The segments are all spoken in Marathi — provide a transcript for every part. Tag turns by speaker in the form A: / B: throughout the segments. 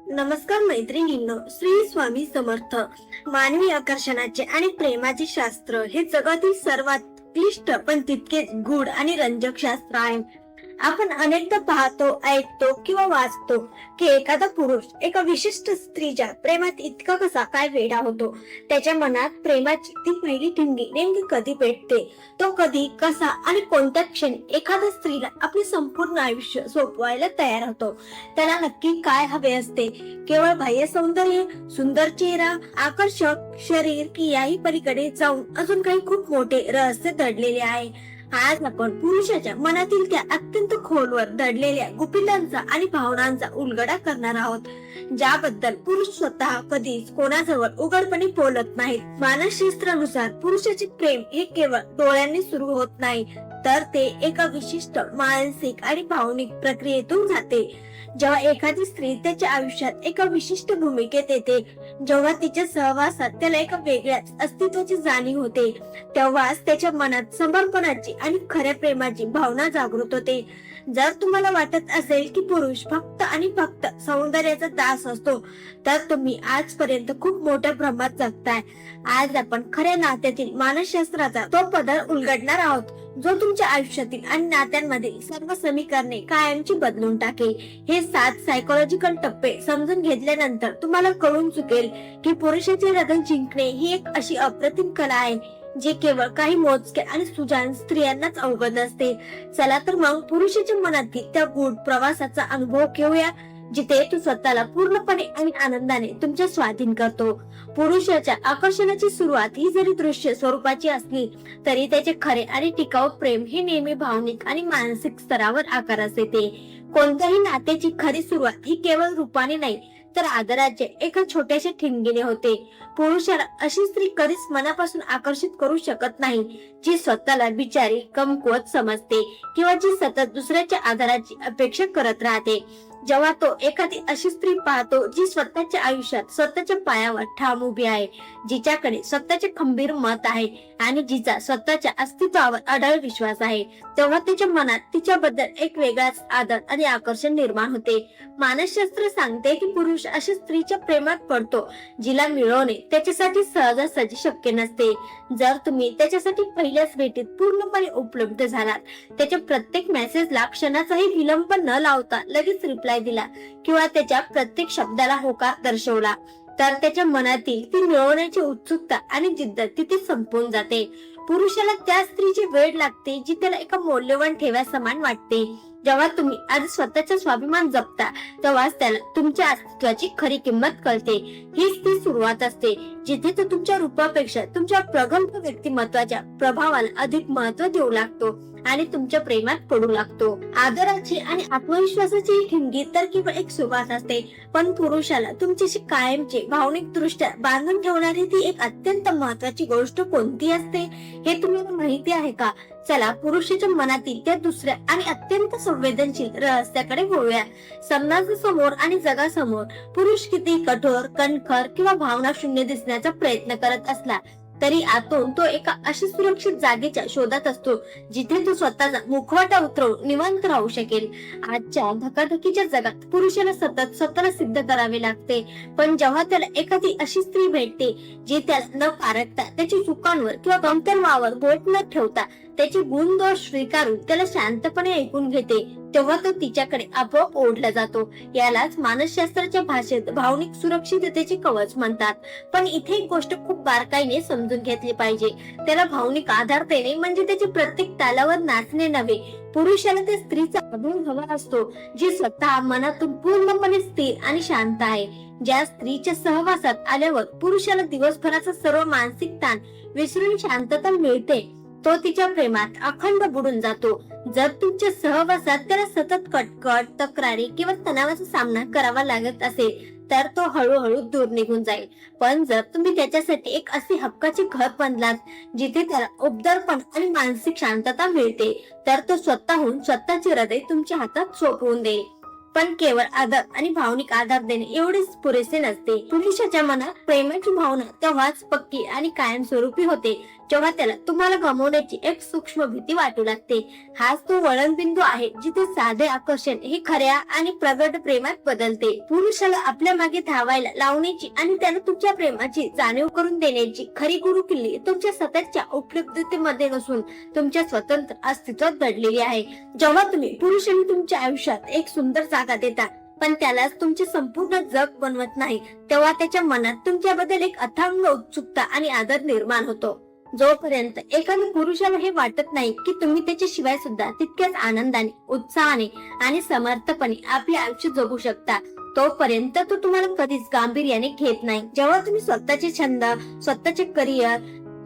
A: नमस्कार मैत्रिणींनो, श्री स्वामी समर्थ. मानवी आकर्षणाचे आणि प्रेमाचे शास्त्र हे जगातील सर्वात क्लिष्ट पण तितकेच गूढ आणि रंजक शास्त्र आहे. आपण अनेकदा पाहतो, ऐकतो किंवा वाचतो की एखादा पुरुष एका विशिष्ट स्त्रीच्या प्रेमात इतका कसा काय वेडा होतो. त्याच्या मनात प्रेमाची ती पहिली ठिणगी नेमकी कधी पेटते, तो कधी, कसा आणि कोणत्या क्षणी एखाद्या स्त्रीला आपले संपूर्ण आयुष्य सोपवायला तयार होतो. त्याला नक्की काय हवे असते? केवळ बाह्य सौंदर्य, सुंदर चेहरा, आकर्षक शरीर की याही पलीकडे जाऊन अजून काही खूप मोठे रहस्य दडलेले आहे. आज आपण पुरुषाच्या मनातील त्या अत्यंत खोलवर दडलेल्या गुपितांचा आणि भावनांचा उलगडा करणार आहोत, ज्याबद्दल पुरुष स्वतः कधीच कोणाजवळ उघडपणे बोलत नाहीत. मानसशास्त्रानुसार पुरुषाचे प्रेम हे केवळ डोळ्यांनी सुरू होत नाही, तर ते एका विशिष्ट मानसिक आणि भावनिक प्रक्रियेतून जाते. जेव्हा एखादी स्त्री त्याच्या आयुष्यात एका विशिष्ट भूमिकेत येते, जेव्हा तिच्या सहवासात त्याला एका वेगळ्याच अस्तित्वाची जाणीव होते, तेव्हाच त्याच्या मनात समर्पणाची आणि खऱ्या प्रेमाची भावना जागृत होते. जर तुम्हाला वाटत असेल की पुरुष फक्त आणि फक्त सौंदर्याचा दास असतो, तर तुम्ही आजपर्यंत खूप मोठ्या भ्रमात जगताय. आज आपण खऱ्या नात्यातील मानसशास्त्राचा तो पदर उलगडणार आहोत, जो तुमच्या आयुष्यातील आणि नात्यांमधील सर्व समीकरणे कायमची बदलून टाकेल. हे 7 सायकोलॉजिकल टप्पे समजून घेतल्यानंतर तुम्हाला कळून चुकेल की पुरुषाचे हृदय जिंकणे ही एक अशी अप्रतिम कला आहे, जे केवळ काही मोजके आणि सुजाण स्त्रियांनाच अवगत असते. चला तर मग पुरुषाच्या मनातील त्या गूढ प्रवासाचा अनुभव घेऊया, जिथे तू स्वतःला पूर्णपणे आणि आनंदाने तुमच्या स्वाधीन करतो. पुरुषाच्या आकर्षणाची सुरुवात ही जरी दृश्य स्वरूपाची असली, तरी त्याचे खरे आणि टिकाऊ प्रेम हे नेहमी भावनिक आणि मानसिक स्तरावर आकारास येते. कोणत्याही नात्याची खरी सुरुवात ही केवळ रूपाने नाही, तर आदराचे एका छोट्याशा ठिणगीने होते. पुरुषाला अशी स्त्री कधीच मनापासून आकर्षित करू शकत नाही, जी स्वतःला बिचारी, कमकुवत समजते किंवा जी सतत दुसऱ्याच्या आधाराची अपेक्षा करत राहते. जेव्हा तो एखादी अशी स्त्री पाहतो जी स्वतःच्या आयुष्यात स्वतःच्या पायावर ठाम उभी आहे, जिच्याकडे स्वतःचे खंबीर मत आहे आणि जिचा स्वतःच्या अस्तित्वावर अढळ विश्वास आहे, तेव्हा त्याच्या मनात तिच्याबद्दल एक वेगळाच आदर आणि आकर्षण निर्माण होते. मानसशास्त्र सांगते की पुरुष अशा स्त्रीच्या प्रेमात पडतो जिला मिळवणे त्याच्यासाठी सहजासहजी शक्य नसते. जर तुम्ही त्याच्यासाठी पहिल्याच भेटीत पूर्णपणे उपलब्ध झालात, त्याच्या प्रत्येक मेसेजला क्षणाचाही विलंब न लावता लगेच रिप्लाय दिला किंवा त्याच्या प्रत्येक शब्दाला होकार दर्शवला, तर त्याच्या मनातील ती मिळवण्याची उत्सुकता आणि जिद्द तिथे संपून जाते. पुरुषाला त्या स्त्रीची वेळ लागते जी त्याला एका मौल्यवान ठेव्या समान वाटते. जेव्हा तुम्ही आज स्वतःचा स्वाभिमान जपता, तेव्हाच त्याला तुमच्या अस्तित्वाची खरी किंमत कळते. हीच ती सुरुवात असते, जिथे तो तुमच्या रूपापेक्षा तुमच्या प्रगल्भ व्यक्तिमत्वाच्या प्रभावाला अधिक महत्व देऊ लागतो आणि तुमच्या प्रेमात पडू लागतो. आदराची आणि आत्मविश्वासाची ठिणगी तर केवळ एक सुरुवात असते, पण पुरुषाला तुमच्याशी कायमचे भावनिक दृष्ट्या बांधून ठेवणारी ती एक अत्यंत महत्वाची गोष्ट कोणती असते, हे तुम्हाला माहिती आहे का? चला पुरुषाच्या मनातील त्या दुसऱ्या आणि अत्यंत संवेदनशील रहस्याकडे वळूया. समाजासमोर आणि जगासमोर पुरुष किती कठोर, कणखर किंवा भावना शून्य दिसण्याचा प्रयत्न करत असला, तरी आतून तो एका अशा सुरक्षित जागेच्या शोधात असतो, जिथे तो स्वतःचा मुखवटा उतरवून निवांत राहू शकेल. आजच्या धकाधकीच्या जगात पुरुषाला सतत स्वतःला सिद्ध करावे लागते, पण जेव्हा त्याला एखादी अशी स्त्री भेटते जी त्याला न पारखता, त्याच्या चुकांवर किंवा कमतरतेवर बोट न ठेवता त्याचे गुण दोष स्वीकारून त्याला शांतपणे ऐकून घेते, तेव्हा तो तिच्याकडे आपोआप ओढला जातो. यालाच मानसशास्त्राच्या भाषेत भावनिक सुरक्षिततेचे कवच म्हणतात. पण इथे एक गोष्ट खूप बारकाईने समजून घेतली पाहिजे. त्याला भावनिक आधार देणे म्हणजे त्याचे प्रत्येक तालावर नाचणे नव्हे. पुरुषाला त्या स्त्रीचा अनुभव हवा असतो, जी स्वतः मनातून पूर्णपणे स्थिर आणि शांत आहे. ज्या स्त्रीच्या सहवासात आल्यावर पुरुषाला दिवसभराचा सर्व मानसिक ताण विसरून शांतता मिळते, तो तिच्या प्रेमात अखंड बुडून जातो. जर तुमच्या सहवासात त्याला सतत कटकट, तक्रारी किंवा तणावाचा सामना करावा लागत असेल, तर तो हळूहळू दूर निघून जाईल. पण जर तुम्ही त्याच्यासाठी एक असे हक्काचे घर बांधलात, जिथे त्याला उबदारपण आणि मानसिक शांतता मिळते, तर तो स्वतःहून स्वतःचे हृदय तुमच्या हातात सोपवून देईल. पण केवळ आदर आणि भावनिक आधार देणे एवढेच पुरेसे नसते. पुरुषाच्या मनात प्रेमाची भावना तेव्हाच पक्की आणि कायमस्वरूपी होते, जेव्हा त्याला तुम्हाला गमावण्याची एक सूक्ष्म भीती वाटू लागते. हाच तो वळणबिंदू आहे जिथे साधे आकर्षण हे खऱ्या आणि प्रगट प्रेमात बदलते. पुरुषाला आपल्या मागे धावायला लावण्याची आणि त्याला तुमच्या प्रेमाची जाणीव करून देण्याची खरी गुरुकिल्ली तुमच्या सततच्या उपलब्धतेमध्ये नसून तुमच्या स्वतंत्र अस्तित्वात दडलेली आहे. जेव्हा तुम्ही पुरुषाने तुमच्या आयुष्यात एक सुंदर जागा देता पण त्यालाच तुमचे संपूर्ण जग बनवत नाही, तेव्हा त्याच्या मनात तुमच्याबद्दल एक अथांग उत्सुकता आणि आदर निर्माण होतो. जोपर्यंत एखाद्या पुरुषाला हे वाटत नाही की तुम्ही त्याच्याशिवाय सुद्धा तितक्याच आनंदाने, उत्साहाने आणि समर्थपणे आपले आयुष्य जगू शकता, तोपर्यंत तो तुम्हाला कधीच गांभीर्याने घेत नाही. जेव्हा तुम्ही स्वतःचे छंद, स्वतःचे करिअर,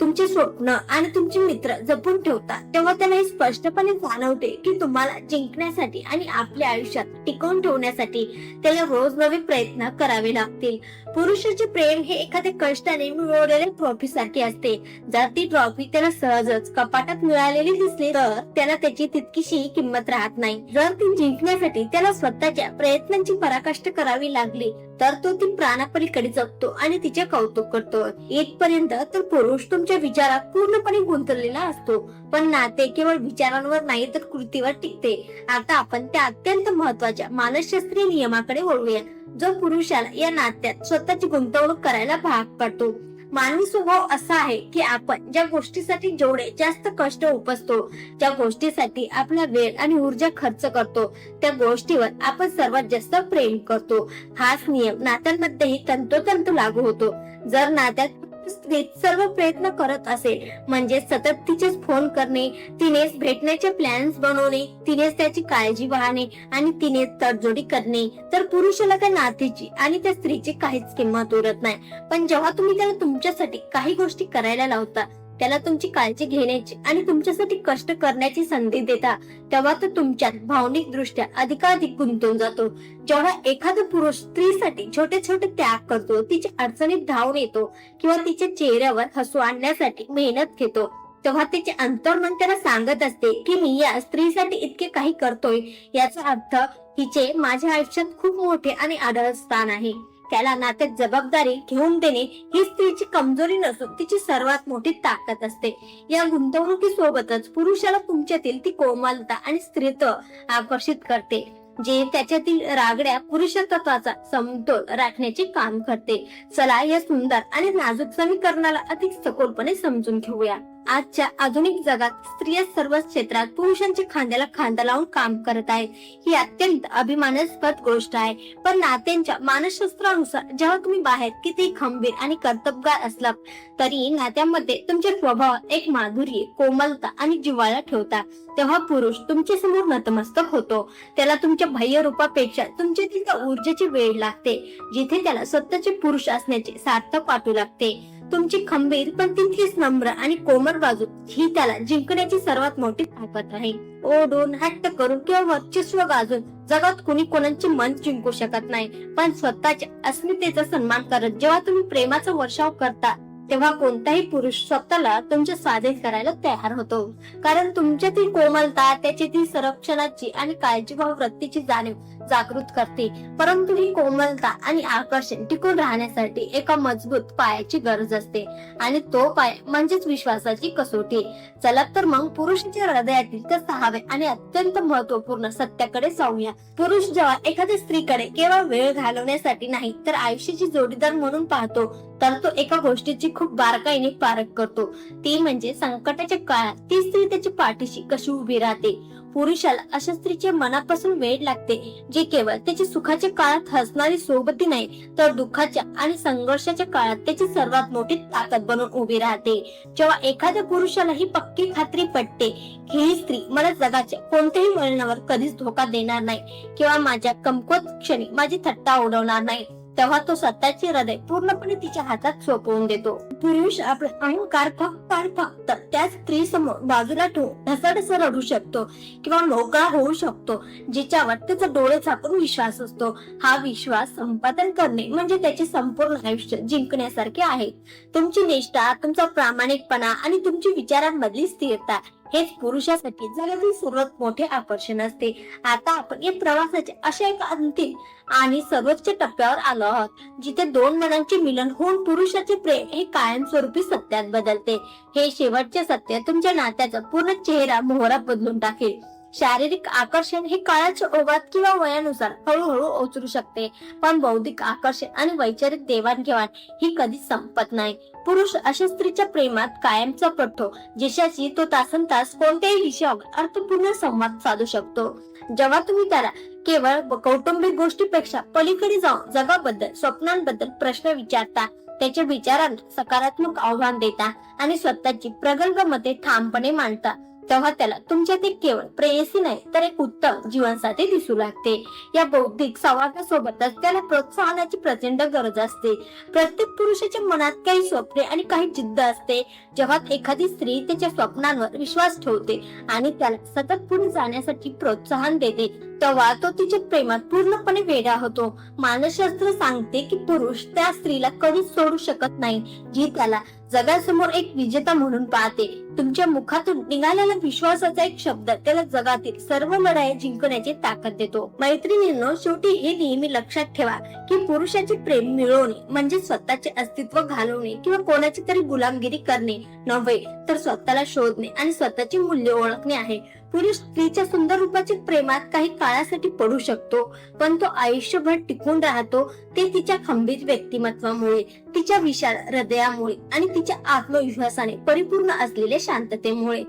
A: तुमचे स्वप्न आणि तुमचे मित्र जपून ठेवता, तेव्हा त्याला हे स्पष्टपणे जाणवते की तुम्हाला जिंकण्यासाठी आणि आपल्या आयुष्यात टिकवून ठेवण्यासाठी त्याला रोज नवे प्रयत्न करावे लागतील. पुरुषाचे प्रेम हे एखाद्या कष्टाने मिळवलेल्या ट्रॉफी सारखे असते. जर ती ट्रॉफी त्याला सहजच कपाटात मिळालेली दिसली तर त्याला त्याची तितकीशी किंमत राहत नाही. जर ती जिंकण्यासाठी त्याला स्वतःच्या प्रयत्नांची पराकाष्ठा करावी लागली तर तो ती प्राणापलीकडे जगतो आणि तिचे कौतुक करतो. इथपर्यंत तर पुरुष तुमच्या विचारात पूर्णपणे गुंतलेला असतो, पण नाते केवळ विचारांवर नाही तर कृतीवर टिकते. आता आपण त्या अत्यंत महत्वाच्या मानसशास्त्रीय नियमाकडे वळूया, जो पुरुषाला या नात्यात स्वतःची गुंतवणूक करायला भाग पाडतो. मानवी स्वभाव असा आहे की आपण ज्या गोष्टीसाठी जेवढे जास्त कष्ट उपसतो, ज्या गोष्टीसाठी आपला वेळ आणि ऊर्जा खर्च करतो, त्या गोष्टीवर आपण सर्वात जास्त प्रेम करतो. हाच नियम नात्यांमध्येही तंतोतंत लागू होतो. जर नात्यात स्त्री सर्व प्रयत्न करत असेल, म्हणजे सतत तिचेच फोन करणे, तिनेच भेटण्याचे प्लॅन्स बनवणे, तिनेच त्याची काळजी वाहणे आणि तिनेच तडजोडी करणे, तर पुरुषाला त्या नातीची आणि त्या स्त्रीची काहीच किंमत उरत नाही. पण जेव्हा तुम्ही त्याला तुमच्यासाठी काही गोष्टी करायला लावता, त्याला तुमची काळजी घेण्याची आणि तुमच्यासाठी कष्ट करण्याची संधी देता, तेव्हा तो तुमच्यात भावनिक दृष्ट्या अधिकाधिक गुंतून जातो. जेव्हा एखादा पुरुष स्त्रीसाठी छोटे छोटे त्याग करतो, तिच्या अडचणीत धावून येतो किंवा तिच्या चेहऱ्यावर हसू आणण्यासाठी मेहनत घेतो, तेव्हा तिचे अंतर्मन त्याला सांगत असते की मी या स्त्रीसाठी इतके काही करतोय, याचा अर्थ हिचे माझ्या आयुष्यात खूप मोठे आणि आदर स्थान आहे. त्याला नात्यात जबाबदारी घेऊन देणे ही स्त्रीची कमजोरी नसून तिची सर्वात मोठी ताकद असते. या गुंतवणुकीसोबतच पुरुषाला तुमच्यातील ती कोमलता आणि स्त्रीत्व आकर्षित करते, जे त्याच्यातील रागड्या पुरुषत्वाचा समतोल राखण्याचे काम करते. चला या सुंदर आणि नाजूक समीकरणाला अधिक सखोलपणे समजून घेऊया. आजच्या आधुनिक जगात स्त्रिया सर्व क्षेत्रात पुरुषांच्या खांद्याला खांदा लावून काम करत आहेत. ही अत्यंत अभिमानास्पद गोष्ट आहे. पण नात्यांच्या मानसशास्त्रानुसार जेव्हा तुम्ही बाहेर किती खंबीर आणि कर्तबगार असलात तरी नात्यामध्ये तुमच्या स्वभावात एक माधुर्य, कोमलता आणि जिव्हाळा ठेवता, तेव्हा पुरुष तुमच्या समोर नतमस्तक होतो. त्याला तुमच्या बाह्य रूपापेक्षा तुमच्यातील त्या ऊर्जेची वेळ लागते, जिथे त्याला स्वतःचे पुरुष असण्याचे सार्थक वाटू लागते. तुमची खंबीर पण तितकीच नम्र आणि कोमल बाजू ही त्याला जिंकण्याची सर्वात मोठी ताकद आहे. ओढून, हट्ट करून किंवा वर्चस्व गाजून जगात कुणी कोणाचे मन जिंकू शकत नाही. पण स्वतःच्या अस्मितेचा सन्मान करत जेव्हा तुम्ही प्रेमाचा वर्षाव करता, तेव्हा कोणताही पुरुष स्वतःला तुमच्या स्वाधीन करायला तयार होतो. कारण तुमच्यातील कोमलता त्याच्यातील संरक्षणाची आणि काळजीभाव वृत्तीची जाणीव जागृत करते. परंतु ही कोमलता आणि आकर्षण टिकून राहण्यासाठी एका मजबूत पायाची गरज असते, आणि तो पाय म्हणजेच विश्वासाची कसोटी. चला तर मग पुरुषाच्या हृदयातील त्या 6व्या आणि अत्यंत महत्वपूर्ण सत्याकडे जाऊया. पुरुष जेव्हा एखाद्या स्त्रीकडे केवळ वेळ घालवण्यासाठी नाही तर आयुष्याची जोडीदार म्हणून पाहतो, तर तो एका गोष्टीची खूप बारकाईने पारख करतो, ती म्हणजे संकटाच्या काळात ती स्त्री त्याच्या पाठीशी कशी उभी राहते. पुरुषाला अशा स्त्रीचे मनापासून वेड लागते, जी केवळ त्याची सुखाच्या काळात हसणारी सोबती नाही तर दुःखाच्या आणि संघर्षाच्या काळात त्याची सर्वात मोठी ताकद बनून उभी राहते. जेव्हा एखाद्या पुरुषाला ही पक्की खात्री पटते की ही स्त्री मला जगाच्या कोणत्याही वळणावर कधीच धोका देणार नाही किंवा माझ्या कमकुवत क्षणी माझी थट्टा उडवणार नाही, तेव्हा तो स्वतःचे हृदय पूर्णपणे तिच्या हातात सोपवून देतो. पुरुष आपला अहंकार फक्त त्या स्त्री समोर बाजूला ठेवून ढसाढसा रडू शकतो किंवा मोकळा होऊ शकतो, जिच्यावर त्याचा डोळे झाकून विश्वास असतो. हा विश्वास संपादन करणे म्हणजे त्याचे संपूर्ण आयुष्य जिंकण्यासारखे आहे. तुमची निष्ठा, तुमचा प्रामाणिकपणा आणि तुमची विचारांमधली स्थिरता हेच पुरुषासाठी जगातील सर्वात मोठे आकर्षण असते. आता आपण या प्रवासाच्या अशा एका अंतिम आणि सर्वोच्च टप्प्यावर आलो आहोत, जिथे दोन मनांचे मिलन होऊन पुरुषाचे प्रेम हे कायमस्वरूपी सत्यात बदलते. हे शेवटचे सत्य तुमच्या नात्याचा पूर्ण चेहरा मोहरा बदलून टाकेल. शारीरिक आकर्षण हे काळाच्या ओघात किंवा वयानुसार हळूहळू ओसरू शकते, पण बौद्धिक आकर्षण आणि वैचारिक देवाणघेवाण ही कधीच संपत नाही. पुरुष अशा स्त्रीच्या प्रेमात कायमचा पडतो, जिच्याशी तो तासनतास कोणत्याही विषयावर अर्थपूर्ण संवाद साधू शकतो. जेव्हा तुम्ही त्याला केवळ कौटुंबिक गोष्टीपेक्षा पलीकडे जाऊन जगाबद्दल, स्वप्नांबद्दल प्रश्न विचारता, त्याच्या विचारांना सकारात्मक आव्हान देता आणि स्वतःची प्रगल्भ मते ठामपणे मांडता, तेव्हा त्याला तुमच्यातील केवळ प्रेयसी नाही तर एक उत्तम जीवनसाथी दिसू लागते. या बौद्धिक संवादासोबतच त्याला प्रोत्साहनाची प्रचंड गरज असते. प्रत्येक पुरुषाच्या मनात काही स्वप्ने आणि काही जिद्द असते. जेव्हा एखादी स्त्री त्याच्या स्वप्नांवर विश्वास ठेवते आणि त्याला सतत पुढे जाण्यासाठी प्रोत्साहन देते, तेव्हा तो तिच्या प्रेमात पूर्णपणे वेडा होतो. मानसशास्त्र सांगते की पुरुष त्या स्त्रीला कधीच सोडू शकत नाही, जी त्याला जगासमोर एक विजेता म्हणून पाहते. तुमच्या मुखातून निघालेला विश्वासाचा एक शब्द त्याला जगातील सर्व लढाई जिंकण्याची ताकद देतो. मैत्रिणींनो, शेवटी हे नेहमी लक्षात ठेवा की पुरुषाचे प्रेम मिळवणे म्हणजे स्वतःचे अस्तित्व घालवणे किंवा कोणाची तरी गुलामगिरी करणे नव्हे, तर स्वतःला शोधणे आणि स्वतःचे मूल्य ओळखणे आहे. पुरुष स्त्रीच्या सुंदर रूपाच्या प्रेमात काही काळासाठी पडू शकतो, पण तो आयुष्यभर टिकून राहतो. ते तिच्या खंबीर व्यक्तिमत्वामुळे, तिच्या विशाल हृदयामुळे आणि तिच्या आत्मविश्वासाने परिपूर्ण असलेल्या शांततेमुळे.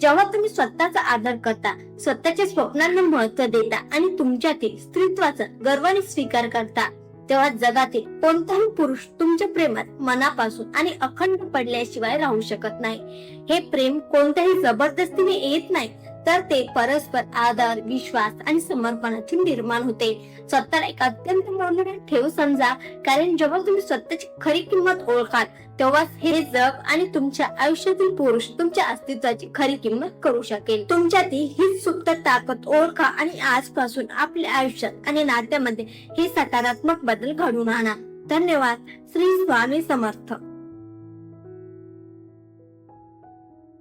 A: जेव्हा तुम्ही स्वतःचा आदर करता, स्वतःच्या स्वप्नांना महत्त्व देता आणि तुमच्यातील स्त्रीत्वाचा गर्वाने स्वीकार करता, तेव्हा जगातील कोणताही पुरुष तुमच्या प्रेमात मनापासून आणि अखंड पडल्याशिवाय राहू शकत नाही. हे प्रेम कोणत्याही जबरदस्तीने येत नाही, तर ते परस्पर आदर, विश्वास आणि समर्पणातून निर्माण होते. स्वतःला एक अत्यंत मौल्यवान ठेव समजा, कारण जेव्हा तुम्ही स्वतःची खरी किंमत ओळखाल, तेव्हा हे जग आणि तुमच्या आयुष्यातील पुरुष तुमच्या अस्तित्वाची खरी किंमत करू शकेल. तुमच्यातील हीच सुप्त ताकद ओळखा आणि आजपासून आपल्या आयुष्यात आणि नात्यामध्ये हे सकारात्मक बदल घडवून आणा. धन्यवाद. श्री स्वामी समर्थ.